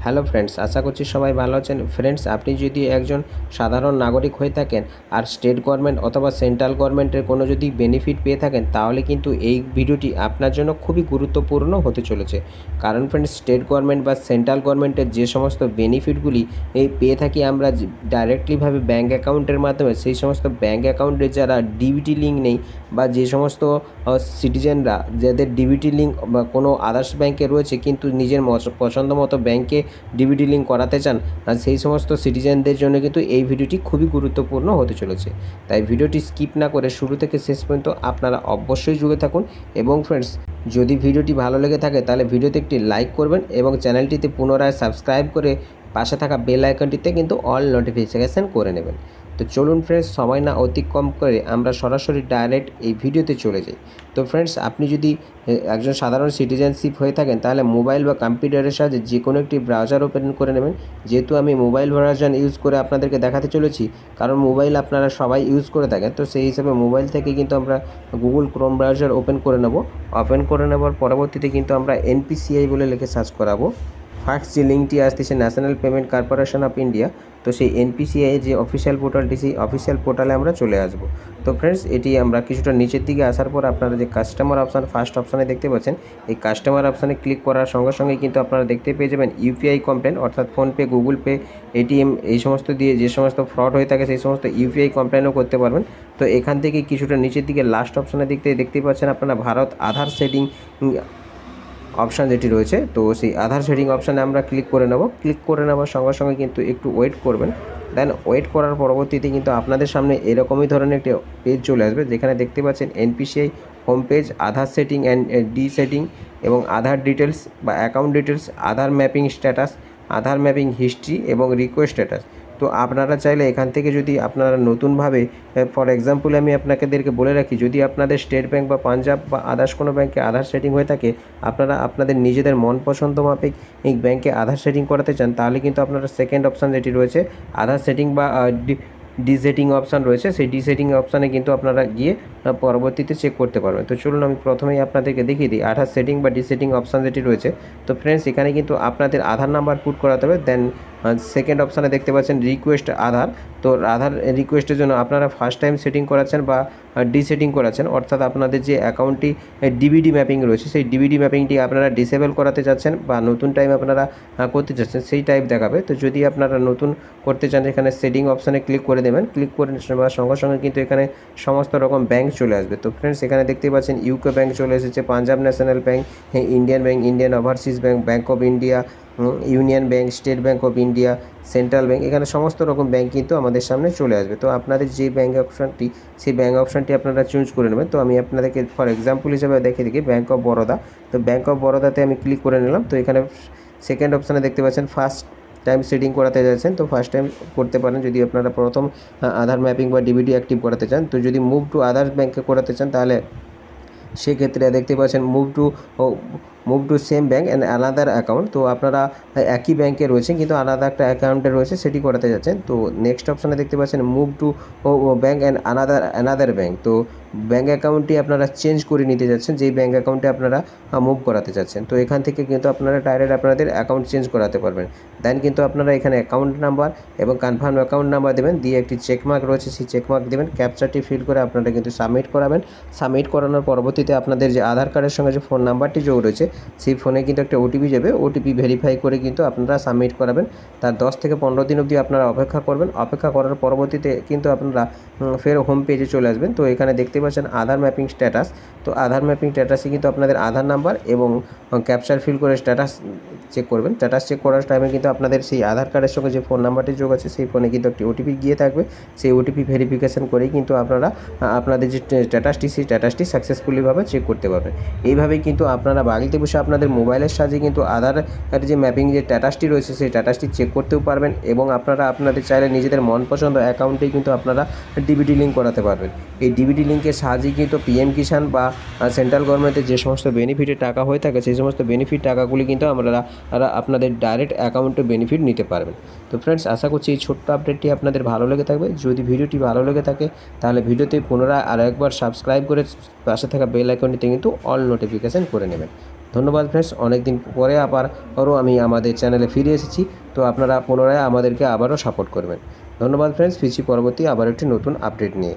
Hello friends, আশা করছি সবাই ভালো আছেন। ফ্রেন্ডস, আপনি যদি একজন সাধারণ নাগরিক হয়ে থাকেন আর স্টেট গভর্নমেন্ট অথবা সেন্ট্রাল গভর্নমেন্টের কোনো যদি বেনিফিট পেয়ে থাকেন, তাহলে কিন্তু এই ভিডিওটি আপনার জন্য খুবই গুরুত্বপূর্ণ হতে চলেছে। কারণ ফ্রেন্ডস, স্টেট গভর্নমেন্ট বা সেন্ট্রাল গভর্নমেন্টের যে সমস্ত বেনিফিটগুলি পেয়ে থাকি আমরা ডাইরেক্টলিভাবে ব্যাঙ্ক অ্যাকাউন্টের মাধ্যমে, সেই সমস্ত ব্যাঙ্ক অ্যাকাউন্টে যারা ডিবিটি লিঙ্ক নেই বা যে সমস্ত সিটিজেনরা যাদের ডিবিটি লিঙ্ক বা কোনো আদার্স ব্যাঙ্কে রয়েছে কিন্তু নিজের পছন্দ মতো ব্যাঙ্কে ডিবিটি লিঙ্ক করাতে চান, আর সেই সমস্ত সিটিজেনদের জন্য কিন্তু এই ভিডিওটি খুবই গুরুত্বপূর্ণ হতে চলেছে। তাই ভিডিওটি স্কিপ না করে শুরু থেকে শেষ পর্যন্ত আপনারা অবশ্যই জুড়ে থাকুন। এবং ফ্রেন্ডস, যদি ভিডিওটি ভালো লেগে থাকে তাহলে ভিডিওতে একটি লাইক করবেন এবং চ্যানেলটিতে পুনরায় সাবস্ক্রাইব করে পাশে থাকা বেল আইকনটিতে কিন্তু অল নোটিফিকেশান করে নেবেন। তো চলুন ফ্রেন্ডস, সময় না অতিক্রম করে আমরা সরাসরি ডাইরেক্ট এই ভিডিওতে চলে যাই। তো ফ্রেন্ডস, আপনি যদি একজন সাধারণ সিটিজেনশিপ হয়ে থাকেন তাহলে মোবাইল বা কম্পিউটারের সাহায্যে যে কোনো একটি ব্রাউজার ওপেন করে নেবেন। যেহেতু আমি মোবাইল ভার্সন ইউজ করে আপনাদেরকে দেখাতে চলেছি, কারণ মোবাইল আপনারা সবাই ইউজ করে থাকেন, তো সেই হিসাবে মোবাইল থেকে কিন্তু আমরা গুগল ক্রোম ব্রাউজার ওপেন করে নেব। ওপেন করে নেওয়ার পরবর্তীতে কিন্তু আমরা এনপিসিআই বলে লিখে সার্চ করাবো। ফার্স্ট যে লিঙ্কটি আসতেছে national payment corporation of India, তো সেই এনপিসিআই যে অফিসিয়াল পোর্টালটি, সেই অফিসিয়াল পোর্টালে আমরা চলে আসব। তো ফ্রেন্ডস, এটি আমরা কিছুটা নিচের দিকে আসার পর আপনারা যে কাস্টমার অপশান ফার্স্ট অপশানে দেখতে পাচ্ছেন, এই কাস্টমার অপশানে ক্লিক করার সঙ্গে সঙ্গে কিন্তু আপনারা দেখতে পেয়ে যাবেন ইউপিআই কমপ্লেন, অর্থাৎ ফোনপে, গুগল পে, এটিএম এই সমস্ত দিয়ে যে সমস্ত ফ্রড হয়ে থাকে সেই সমস্ত ইউপিআই কমপ্লেনও করতে পারবেন। তো এখান থেকে কিছুটা নিচের দিকে লাস্ট অপশানে দেখতে পাচ্ছেন আপনারা ভারত আধার সেটিং অপশান যেটি রয়েছে, তো সেই আধার সেটিং অপশানে আমরা ক্লিক করে নেব। ক্লিক করে নেওয়ার সঙ্গে সঙ্গে কিন্তু একটু ওয়েট করবেন। দেন ওয়েট করার পরবর্তীতে কিন্তু আপনাদের সামনে এরকমই ধরনের একটি পেজ চলে আসবে, যেখানে দেখতে পাচ্ছেন NPCI home page, Aadhaar setting and D setting এবং আধার ডিটেলস বা অ্যাকাউন্ট ডিটেলস, আধার ম্যাপিং স্ট্যাটাস, আধার ম্যাপিং হিস্ট্রি এবং রিকোয়েস্ট স্ট্যাটাস। তো আপনারা চাইলে এখান থেকে যদি আপনারা নতুনভাবে, ফর এক্সাম্পল আমি আপনাদেরকে বলে রাখি, যদি আপনাদের স্টেট ব্যাঙ্ক বা পাঞ্জাব বা আদার্স কোনো ব্যাঙ্কে আধার সেটিং হয়ে থাকে, আপনারা আপনাদের নিজেদের মন পছন্দ মাফিক এই ব্যাঙ্কে আধার সেটিং করাতে চান, তাহলে কিন্তু আপনারা সেকেন্ড অপশান যেটি রয়েছে আধার সেটিং বা ডিসেটিং অপশান রয়েছে, সেই ডিসেটিং অপশানে কিন্তু আপনারা গিয়ে পরবর্তীতে চেক করতে পারবেন। তো চলুন আমি প্রথমেই আপনাদেরকে দেখিয়ে দিই আধার সেটিং বা ডিসেটিং অপশান যেটি রয়েছে। তো ফ্রেন্ডস, এখানে কিন্তু আপনাদের আধার নাম্বার পুট করাতে হবে। দেন সেকেন্ড অপশানে দেখতে পাচ্ছেন রিকোয়েস্ট আধার। তো আধার রিকোয়েস্টের জন্য আপনারা ফার্স্ট টাইম সেটিং করাচ্ছেন বা ডিসেটিং করাচ্ছেন, অর্থাৎ আপনাদের যে অ্যাকাউন্টটি ডিবিডি ম্যাপিং রয়েছে সেই ডিবিডি ম্যাপিংটি আপনারা ডিসেবল করাতে চাচ্ছেন বা নতুন টাইম আপনারা করতে চাচ্ছেন, সেই টাইপ দেখাবে। তো যদি আপনারা নতুন করতে চান, এখানে সেটিং অপশানে ক্লিক করে দেবেন। ক্লিক করে নেওয়ার সঙ্গে সঙ্গে কিন্তু এখানে সমস্ত রকম ব্যাঙ্ক চলে আসবে। তো ফ্রেন্ডস, এখানে দেখতেই পাচ্ছেন ইউকো ব্যাঙ্ক চলে এসেছে, Punjab national bank, Indian bank, Indian overseas bank, bank of India, union bank, state bank of India, central bank, এখানে সমস্ত রকম ব্যাঙ্ক কিন্তু আমাদের সামনে চলে আসবে। তো আপনাদের যে ব্যাঙ্ক অপশানটি, সেই ব্যাঙ্ক অপশানটি আপনারা চুজ করে নেবেন। তো আমি আপনাদেরকে ফর এক্সাম্পল হিসেবে দেখে দিই ব্যাঙ্ক অফ বরোদা। তো ব্যাঙ্ক অফ বরোদাতে আমি ক্লিক করে নিলাম। তো এখানে সেকেন্ড অপশানে দেখতে পাচ্ছেন ফার্স্ট টাইম সেটিং করাতে যাচ্ছেন, তো ফার্স্ট টাইম করতে পারেন যদি আপনারা প্রথম আধার ম্যাপিং বা ডিবিডি অ্যাক্টিভ করাতে চান। তো যদি মুভ টু আদার্স ব্যাঙ্কে করাতে চান, তাহলে সেক্ষেত্রে দেখতে পাচ্ছেন move to same bank and আলাদার অ্যাকাউন্ট। তো আপনারা একই ব্যাঙ্কে রয়েছেন কিন্তু আলাদা একটা অ্যাকাউন্টে রয়েছে, সেটি করাতে যাচ্ছেন। তো নেক্সট অপশানে দেখতে পাচ্ছেন move two bank and another bank. তো ব্যাঙ্ক অ্যাকাউন্টটি আপনারা চেঞ্জ করে নিতে যাচ্ছেন, যেই ব্যাঙ্ক অ্যাকাউন্টে আপনারা মুভ করাতে চাচ্ছেন। তো এখান থেকে কিন্তু আপনারা ডাইরেক্ট আপনাদের অ্যাকাউন্ট চেঞ্জ করাতে পারবেন। দেন কিন্তু আপনারা এখানে অ্যাকাউন্ট নাম্বার এবং কনফার্ম অ্যাকাউন্ট নাম্বার দেবেন, দিয়ে একটি চেকমার্ক রয়েছে সেই চেকমার্ক দেবেন, ক্যাপচারটি ফিল করে আপনারা কিন্তু সাবমিট করাবেন। সাবমিট করানোর পরবর্তীতে আপনাদের যে আধার কার্ডের সঙ্গে যে ফোন নাম্বারটি যোগ রয়েছে, সেই ফোনে কিন্তু একটা ওটিপি যাবে। ওটিপি ভেরিফাই করে কিন্তু আপনারা সাবমিট করাবেন। তার 10 থেকে 15 দিন অবধি আপনারা অপেক্ষা করবেন। অপেক্ষা করার পরবর্তীতে কিন্তু আপনারা ফের হোম পেজে চলে আসবেন। তো এখানে দেখতে পাচ্ছেন আধার ম্যাপিং স্ট্যাটাস। তো আধার ম্যাপিং স্ট্যাটাসে কিন্তু আপনাদের আধার নাম্বার এবং ক্যাপচার ফিল করে স্ট্যাটাস চেক করবেন। স্ট্যাটাস চেক করার টাইমে কিন্তু আপনাদের সেই আধার কার্ডের সঙ্গে যে ফোন নাম্বারটি যোগ আছে, সেই ফোনে কিন্তু একটি ওটিপি গিয়ে থাকবে। সেই ওটিপি ভেরিফিকেশান করেই কিন্তু আপনারা আপনাদের যে স্ট্যাটাসটি, সেই স্ট্যাটাসটি সাকসেসফুলিভাবে চেক করতে পারবেন। এইভাবেই কিন্তু আপনারা বাড়িতে বসে আপনাদের মোবাইলের সাহায্যে কিন্তু আধার যে ম্যাপিং যে স্ট্যাটাসটি রয়েছে, সেই স্ট্যাটাসটি চেক করতেও পারবেন এবং আপনারা আপনাদের চাইলে নিজেদের মন পছন্দ অ্যাকাউন্টেই কিন্তু আপনারা ডিবিটি লিঙ্ক করাতে পারবেন। এই ডিবিটি লিঙ্কের সাহায্যেই কিন্তু পিএম কিষাণ বা সেন্ট্রাল গভর্নমেন্টের যে সমস্ত বেনিফিটের টাকা হয়ে থাকে, সেই সমস্ত বেনিফিট টাকাগুলি কিন্তু আপনাদের ডাইরেক্ট অ্যাকাউন্টে বেনিফিট নিতে পারবেন। তো ফ্রেন্ডস, আশা করছি এই ছোট্ট আপডেটটি আপনাদের ভালো লেগে থাকবে। যদি ভিডিওটি ভালো লেগে থাকে তাহলে ভিডিওতে পুনরায় আরও একবার সাবস্ক্রাইব করে পাশে থাকা বেল আইকনটিতে কিন্তু অল নোটিফিকেশান করে নেবেন। ধন্যবাদ ফ্রেন্ডস, অনেক দিন পরে আবারও আমি আমাদের চ্যানেলে ফিরে এসেছি। তো আপনারা পুনরায় আমাদেরকে আবারও সাপোর্ট করবেন। ধন্যবাদ ফ্রেন্ডস, ফিরছি পরবর্তী আবার একটি নতুন আপডেট নিয়ে।